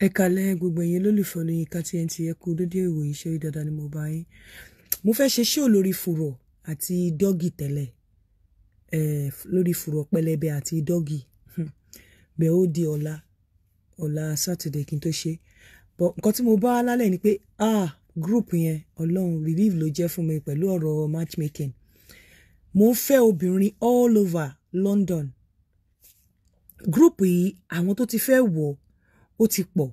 Ẹ káalẹ́ gbogbo ẹ̀yin olólùfẹ́ Olóyinka TNT ẹ kú dédé ìwòyí ṣe dáadáa ni mo bá yín. Mo fẹ́ ṣe show lórí fùrọ̀ àti dọ́gì tẹ́lẹ̀. Lórí fùrọ̀ pẹlẹbẹ àti dọ́gì. Bẹ́ẹ̀ ó di ọ̀la Saturday kí n tó ṣe. But nǹkan tí mo bá lálẹ́ ni pé group yẹn Ọlọ́run relief ló jẹ́ fún mi pẹ̀lú ọ̀rọ̀ matchmaking. Mo ń fẹ́ obìnrin all over London. Group yìí àwọn tó ti fẹ́ wọ̀ ó ti pọ̀,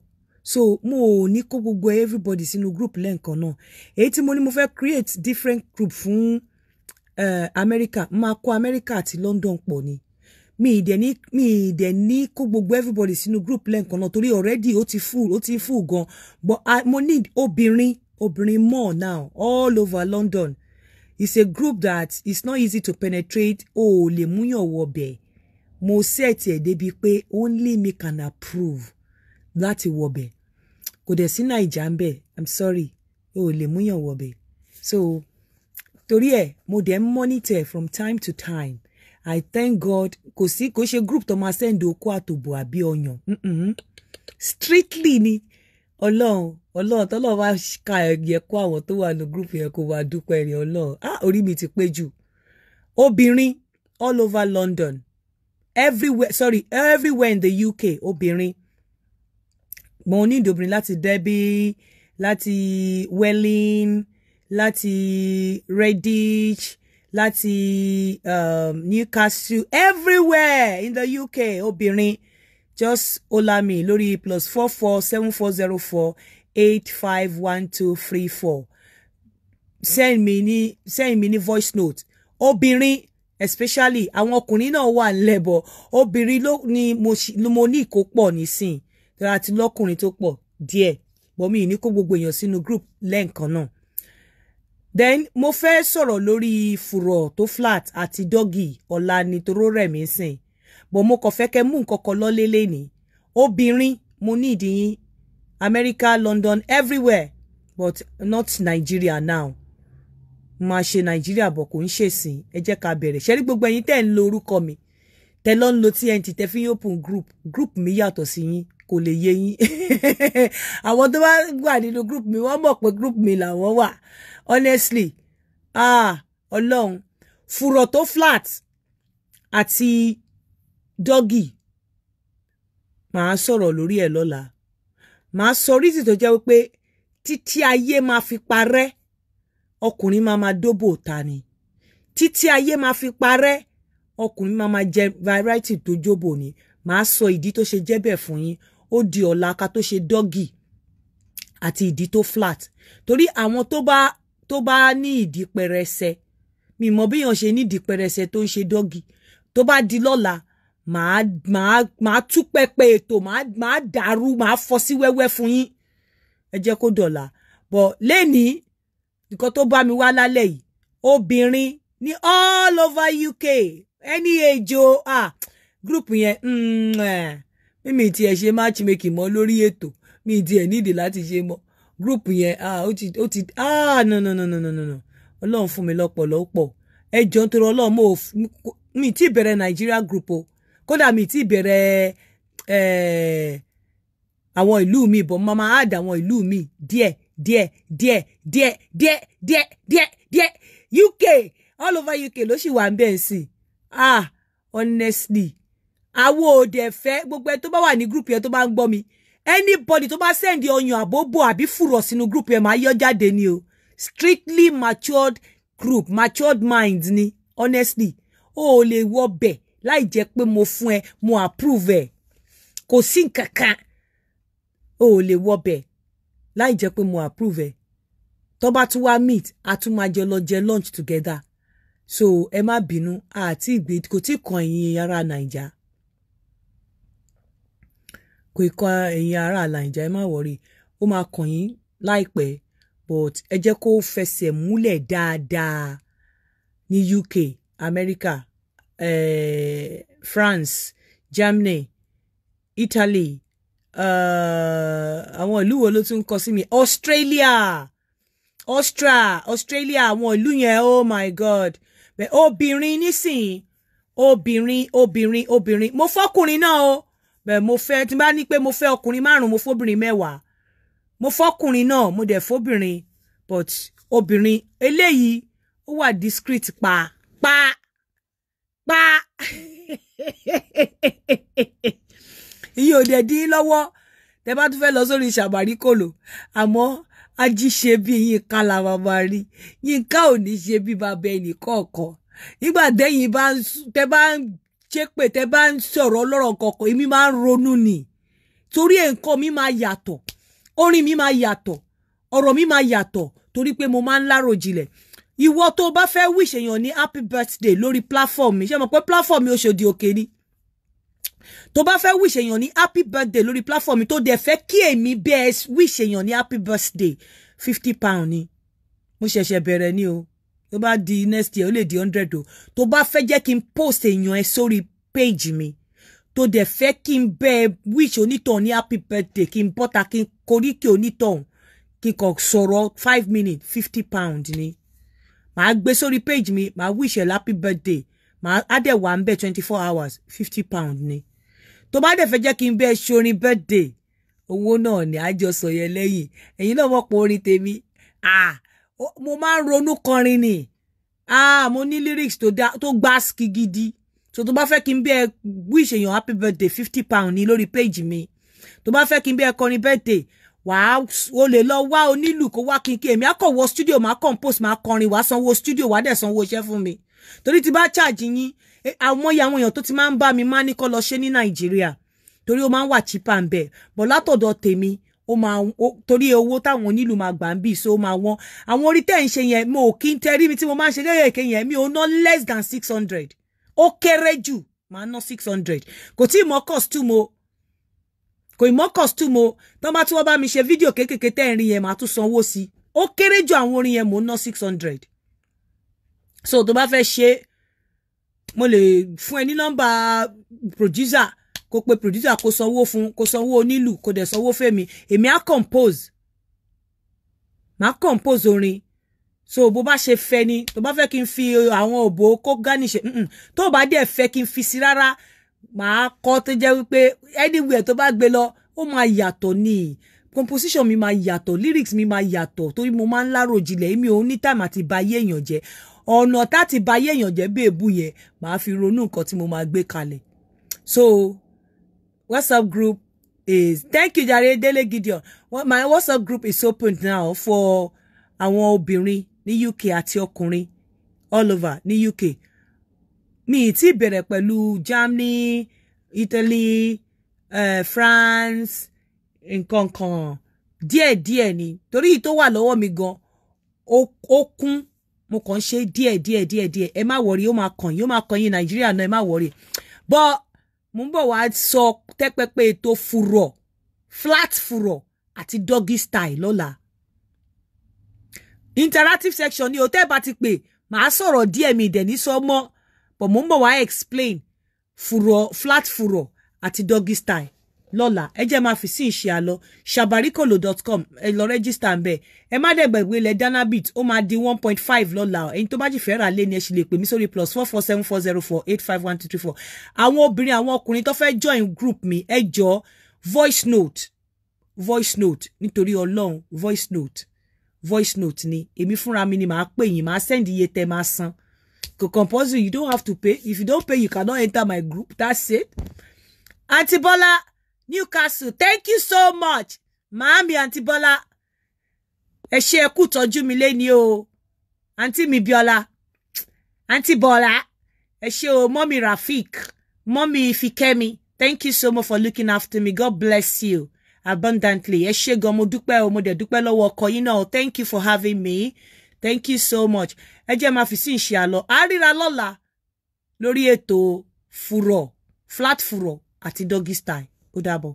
so mo ò ní kó gbogbo everybody sínú group lẹ́ǹkan náà. Èyí tí mo ní mo fẹ́ create different group fún America, máa kó America àti London pọ̀ ni. Mi ì dẹ̀ ní kó gbogbo everybody sínú group lẹ́ǹkan náà torí already ó ti full gan. But mo need obìnrin more now all over London. It's a group that it's not easy to penetrate. O lè múyàn wọ bẹ̀. Mo set ẹ̀ débi pé only me can approve láti wọbẹ̀. Kò dẹ̀ sí Naija ń bẹ̀. I'm sorry. O lè múyàn wọbẹ̀. So torí ẹ̀ mo dẹ̀ monitor from time to time. I thank God kò ṣe group tó máa send okó àtòbò àbí ọyàn. Strictly ni Ọlọ́run tọ́lọ́ wá ka ẹ̀yẹ kó àwọn tó wà ní group yẹn kó wá dúpẹ́ rẹ̀ Ọlọ́run. Orí mi ti pé jù. Obìnrin all over London. Everywhere in the UK obìnrin. Mo ní obìnrin láti Derby, láti Welling, láti Redditch, láti Newcastle, everywhere in the UK obìnrin. Just holla me lórí +44 7404 851234. Send me ní voice note. Obìnrin especially àwọn ọkùnrin náà wà lẹ́bọ̀. Obìnrin ló ni mo ní kó pọ̀ nísìn. Àti lọ́kùnrin tó pọ̀ díẹ̀. But mi ní kó gbogbo èèyàn sínú group lẹ́ǹkan náà. Then mo fẹ́ sọ̀rọ̀ lórí fùrọ̀ tó flat àti dọ́gì ọ̀la nítorí rẹ̀ mí sìn. But mo kàn fẹ́ kẹ́ mú nǹkan kan lọ́lélé ni. Obìnrin mo ní ìdíyín America, London, everywhere. But not Nigeria now. Máa ṣe Nigeria bọ̀ kò ń ṣèsìn. Ẹ jẹ́ ká bẹ̀rẹ̀. Ṣé rí gbogbo ẹ̀yin tẹ́ ń lo orúkọ mi? Tẹ́ lọ ń lo TNT tẹ́ fi open group mi yàtọ̀ sí yín kò lè yé yín. Àwọn tó bá wà nínú group mi wọ́n mọ̀ pé group mi làwọn wà. Honestly, Ọlọ́run fùrọ̀ tó flat àti dọ́gì màá sọ̀rọ̀ lórí ẹ̀ lọ́la. Màá sọ reason tó jẹ́ wípé títí ayé máa fi parẹ́ ọkùnrin máa dóbò ta ni. Títí ayé máa fi parẹ́ ọkùnrin máa jẹ variety tó jóbò ni. Màá sọ ìdí tó ṣe jẹ́ bẹ́ẹ̀ fún yín. Ó di ọ̀la ká tó ṣe dọ́gì àti ìdí tó flat. Torí àwọn tó bá ní ìdí pẹrẹsẹ, mi mọ̀ bí yàn ṣe ní ìdí pẹrẹsẹ tó ń ṣe dọ́gì. Tó bá di lọ́la, màá tú pẹpẹ ètò, màá dàrú, màá fọ́ sí wẹ́wẹ́ fún yín. Ẹ jẹ́ kó dọ̀la. But lẹ́ni, nǹkan tó bá mi wá lálẹ́ yìí, obìnrin ní all over UK, any age group yẹn mímì tí ẹ ṣe matchmaking mọ́ lórí ètò mi tí ẹ nídìí láti ṣe mọ́ group yẹn ó ti no Ọlọ́run fún mi lọ́pọ̀lọpọ̀ ẹ jọ̀ọ́ nítorí Ọlọ́run mi tí bẹ̀rẹ̀ Nigeria group o kódà mi tí bẹ̀rẹ̀ àwọn ìlú mi bọ̀ mama add àwọn ìlú mi díẹ̀ UK all over UK ló sì wà ń bẹ̀ sí honestly àwo òde fẹ́ gbogbo ẹ tó bá wà ní group yẹn tó bá ń gbọ́ mi anybody tó bá send ọyàn àbóbò àbí fùrọ̀ sínú group yẹn máa yọ jáde ni o strictly matured group matured minds ni honestly o lè wọ bẹ̀ láì jẹ́ pé mo fún ẹ mo approve ẹ kò sí nǹkankan o lè wọ bẹ̀ láì jẹ́ pé mo approve ẹ tó bá tún wá meet a tún máa jọ lọ jẹ lunch together so ẹ má bínú àti ìgbé kò tí kan ẹ̀yin ará Naija kò kan ẹ̀yin ará Naija ẹ má worry ó máa kàn yín láìpẹ́ but ẹ jẹ́ kó fẹsẹ̀ múlẹ̀ dáadáa ní UK America France Germany Italy àwọn ìlú wo ló tún kọ sí mi Australia àwọn ìlú yẹn oh my God obìnrin nísìnyí obìnrin mo fọkùnrin náà o bẹ́ẹ̀ mo fẹ́ tí bá ní pé mo fẹ́ ọkùnrin 5 mo fóbìnrin 10 mo fọ́kùnrin náà mo dẹ̀ fóbìnrin but obìnrin eléyìí ó wà discreet pa iye ò dẹ̀ dín lọ́wọ́ tẹ́ bá tún fẹ́ lọ sórí Ṣàbàríkòlò àmọ́ ají ṣe bí Yínká la bàbá rí Yínká ò ní ṣe bí bàbá ẹnì kọ̀ọ̀kan nígbà tẹ́yìn tẹ́ bá ń ṣépè tẹ́ bá ń sọ̀rọ̀ ọlọ́rọ̀ kọ̀ọ̀kan èmi máa ń ronú ni torí nǹkan mi máa yàtọ̀ orin mi máa yàtọ̀ ọ̀rọ̀ mi máa yàtọ̀ torí pé mo máa ń láròjinlẹ̀ ìwọ tó bá fẹ́ wish èèyàn ní happy birthday lórí platform mi ṣé mo pé platform mi Òṣòdì Òkè ni tó bá fẹ́ wish èèyàn ní happy birthday lórí platform mi tó dẹ̀ fẹ́ kí èmi bẹ́ẹ̀ wish èèyàn ní happy birthday £50 ni mo ṣẹ̀ṣẹ̀ bẹ̀rẹ̀ ni o tó bá di next year ó lè di 100 o tó bá fẹ́ jẹ́ kí n post èèyàn ẹ sórí page mi tó dẹ̀ fẹ́ kí n bẹ́ẹ̀ wish onítọ̀hún ní happy birthday kí n bọ́ta kí n koríkì onítọ̀hún kí n kàn sọ̀rọ̀ 5 minutes £50 ni màá gbé sórí page mi màá wish ẹ happy birthday màá á dẹ̀ wà ń bẹ̀ 24 hours £50 ni tó bá dẹ̀ fẹ́ jẹ́ kí n bẹ́ẹ̀ ṣorin birthday owó náà ni àjọsọ yẹn lẹ́yìn ẹ̀yin náà mọ̀ pé orin tèmi mo máa ń ronú kọrin ni mo ní lyrics tó gbásíkì gidi so tó bá fẹ́ kí n bẹ́ẹ̀ wish èèyàn happy birthday £50 ni lórí page mi tó bá fẹ́ kí n bẹ́ẹ̀ kọrin birthday o lè lọ wá onílù kó wá kí n kí èmi á kàn wọ studio máa compose máa kọrin wá sanwó studio wá dẹ̀ sanwó iṣẹ́ fún mi torí tí bá charge yín àwọn èèyàn tó ti máa ń bá mi máa ní kó lọ ṣe ní Nàìjíríà torí ó máa ń wà cheaper ń bẹ̀ bọ̀ látọ̀dọ̀ tèmi torí owó táwọn onílù máa gbà ń bì so máa wọ́n àwọn orí tẹ́ ń ṣe yẹn mo ò kí ń tẹ́rí mi tí mo máa ń ṣe kéèké yẹn mi ò ná less than 600 ó kéré jù máa ná 600 kò tí ì mọ́ costume o kò ì mọ́ costume o tán bá tí wọ́n bá mi ṣe fídíò kéékèèké tẹ́ ń rí yẹn máa tún sanwó sí ó kéré jù àwọn orin yẹn mo ná 600 so tó bá fẹ́ ṣe mo lè fún ẹ ní nọ́mbà producer kó pe producer kó sanwó fún kó sanwó onílù kó dẹ̀ sanwó fẹ́mi èmi á compose máa compose orin so bó bá ṣe fẹ́ ni tó bá fẹ́ kí n fi àwọn òbò kó garnish tó bá dẹ̀ fẹ́ kí n fi sí rárá màá kọ́ tó jẹ́ wípé anywhere tó bá gbé lọ ó máa yàtọ̀ ni composition mi máa yàtọ̀ lyrics mi máa yàtọ̀ torí mo máa ń láròjinlẹ̀ èmi ò ní time àti bayé èèyàn jẹ́ ọ̀nà táti bayé èèyàn jẹ́ bèbú yẹn màá fi ronú nǹkan tí mo máa gbé kalẹ̀ so WhatsApp group is thank you jare Dele Gideon my WhatsApp group is open now for àwọn obìnrin ní UK àti ọkùnrin all over ní UK mi ti bẹ̀rẹ̀ pẹ̀lú Germany Italy France nǹkan kan díẹ̀ ni torí tó wà lọ́wọ́ mi gan ó kún mo kàn ṣe díẹ̀ ẹ má worry ó máa kàn yín Nàìjíríà náà ẹ má worry but mo ń bọ̀ wá sọ tẹ́pẹ́pẹ́ ètò furọ̀ flat furọ̀ àti doggy style lọ́la interactive section ni o tẹ́ bá ti pè màá sọ̀rọ̀ díẹ̀ mi dẹ̀ ní sọ́mọ́ but mo ń bọ̀ wá explain furọ̀ flat furọ̀ àti doggy style lọ́la ẹ jẹ́ máa fi sí ìṣe àlọ́ sabarikolo.com ẹ lọ register ń bẹ̀ ẹ má dẹ̀ gbàgbé ilẹ̀ danabit ó máa di 1.5 lọ́la ẹ̀yin tó bá jì fẹ́ rà lé ni ẹ ṣì lè pè mí sórí +447404851234 àwọn obìnrin àwọn ọkùnrin tó fẹ́ join group mi ẹ jọ voice note nítorí Ọlọ́run voice note ni èmi fúnra mi ni màá pè yín màá send iye tẹ́ máa san kò compulsory you don't have to pay if you don't pay you cannot enter my group that's it. Aunty Bola Newcastle, thank you so much. Màámi Aunty Bola. Ẹ ṣé ẹ kú tọ́jú mi lẹ́ni o. Aunty mi Biola. Aunty Bola. Ẹ ṣé o, Mommy Rafik. Mommy Fikemi. Thank you so much for looking after me. God bless you abundantly. Ẹ ṣé gan mo dúpẹ́ o, mo dẹ̀ dúpẹ́ lọ́wọ́ ọkọ yín náà. Thank you for having me. Thank you so much. Ẹ jẹ́ máa fi sí ìṣe àlọ́. A ríra lọ́la lórí ètò furọ̀, flat furọ̀ àti doggy style. Ó dàbọ̀.